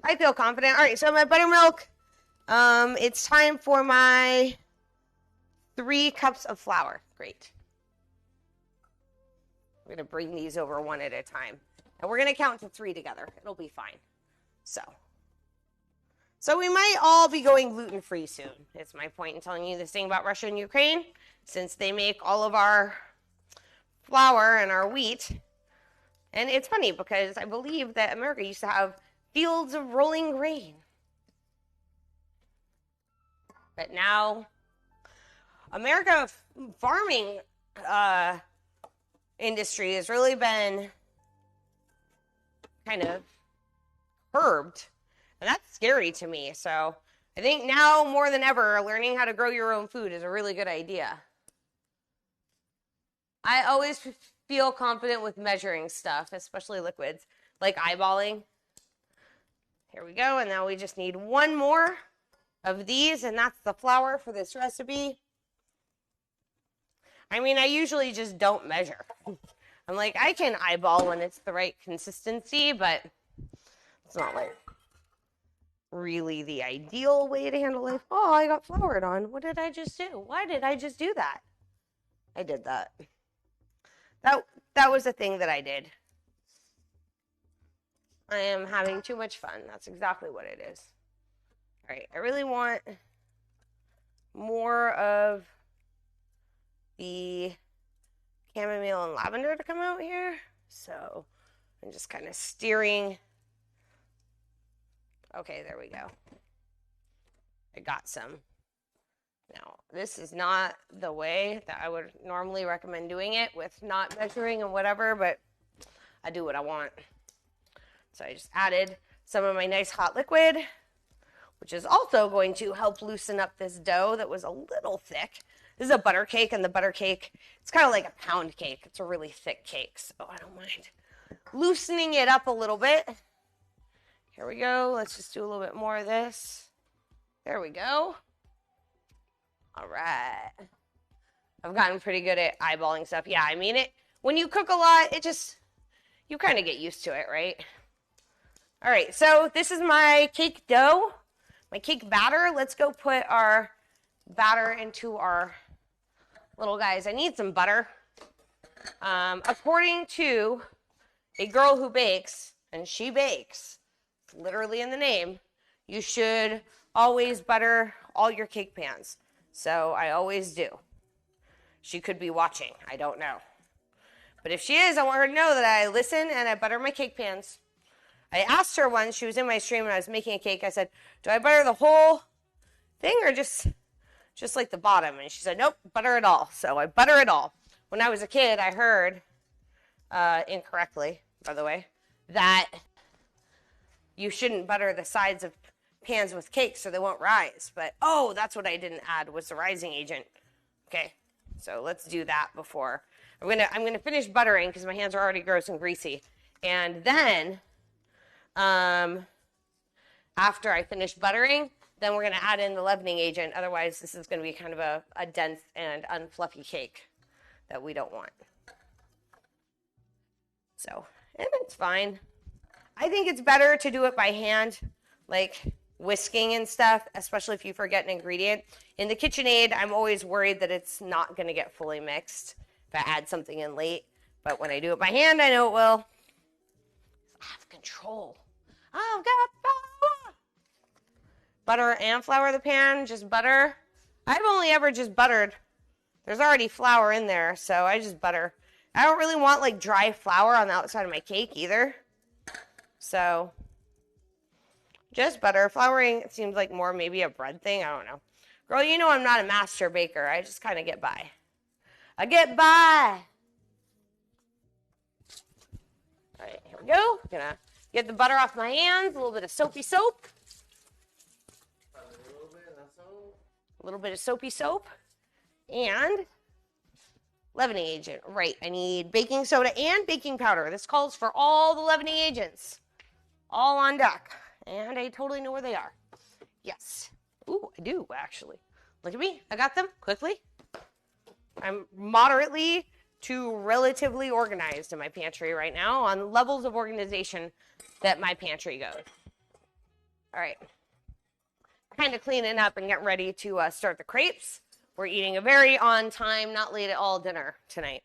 I feel confident. All right, so my buttermilk, it's time for my 3 cups of flour. Great. We're going to bring these over one at a time. And we're going to count to 3 together. It'll be fine. So we might all be going gluten-free soon. It's my point in telling you this thing about Russia and Ukraine, since they make all of our flour and our wheat. And it's funny because I believe that America used to have fields of rolling grain. But now, America farming industry has really been kind of curbed. And that's scary to me. So I think now more than ever, learning how to grow your own food is a really good idea. I always feel confident with measuring stuff, especially liquids, like eyeballing. Here we go. And now we just need 1 more of these, and that's the flour for this recipe. I mean, I usually just don't measure. I'm like, I can eyeball when it's the right consistency, but it's not like really the ideal way to handle life. Oh, I got floured on. What did I just do? Why did I just do that? I did that. That was a thing that I did. I am having too much fun. That's exactly what it is. All right, I really want more of the chamomile and lavender to come out here. So I'm just kind of steering. Okay, there we go. I got some. Now, this is not the way that I would normally recommend doing it with not measuring and whatever, but I do what I want. So I just added some of my nice hot liquid, which is also going to help loosen up this dough that was a little thick. This is a butter cake, and the butter cake, it's kind of like a pound cake. It's a really thick cake, so I don't mind loosening it up a little bit. Here we go. Let's just do a little bit more of this. There we go. All right. I've gotten pretty good at eyeballing stuff. Yeah, I mean, when you cook a lot, you kind of get used to it, right? All right, so this is my cake dough, my cake batter. Let's go put our batter into our little guys. I need some butter. According to a girl who bakes, and she bakes, it's literally in the name, you should always butter all your cake pans. So I always do. She could be watching. I don't know. But if she is, I want her to know that I listen and I butter my cake pans. I asked her once, she was in my stream and I was making a cake. I said, do I butter the whole thing or just like the bottom? And she said, nope, butter it all. So I butter it all. When I was a kid, I heard, incorrectly, by the way, that you shouldn't butter the sides of pans with cake so they won't rise. But, oh, that's what I didn't add was the rising agent. Okay, so let's do that before. I'm gonna finish buttering because my hands are already gross and greasy. And then, after I finish buttering, then we're gonna add in the leavening agent. Otherwise, this is gonna be kind of a dense and unfluffy cake that we don't want. So, and it's fine. I think it's better to do it by hand, like whisking and stuff, especially if you forget an ingredient. In the KitchenAid, I'm always worried that it's not going to get fully mixed if I add something in late. But when I do it by hand, I know it will. I have control. I've got power. Butter and flour the pan, just butter. I've only ever just buttered. There's already flour in there, so I just butter. I don't really want like dry flour on the outside of my cake either. So just butter. Flouring, it seems like more maybe a bread thing. I don't know. Girl, you know I'm not a master baker. I just kind of get by. I get by. All right, here we go. Gonna get the butter off my hands. A little bit of soapy soap. A little bit of soapy soap. And leavening agent. Right, I need baking soda and baking powder. This calls for all the leavening agents. All on deck. And I totally know where they are. Yes. Ooh, I do, actually. Look at me. I got them quickly. I'm moderately to relatively organized in my pantry right now on levels of organization that my pantry goes. All right. Kind of cleaning up and getting ready to start the crepes. We're eating a very on time, not late at all dinner tonight.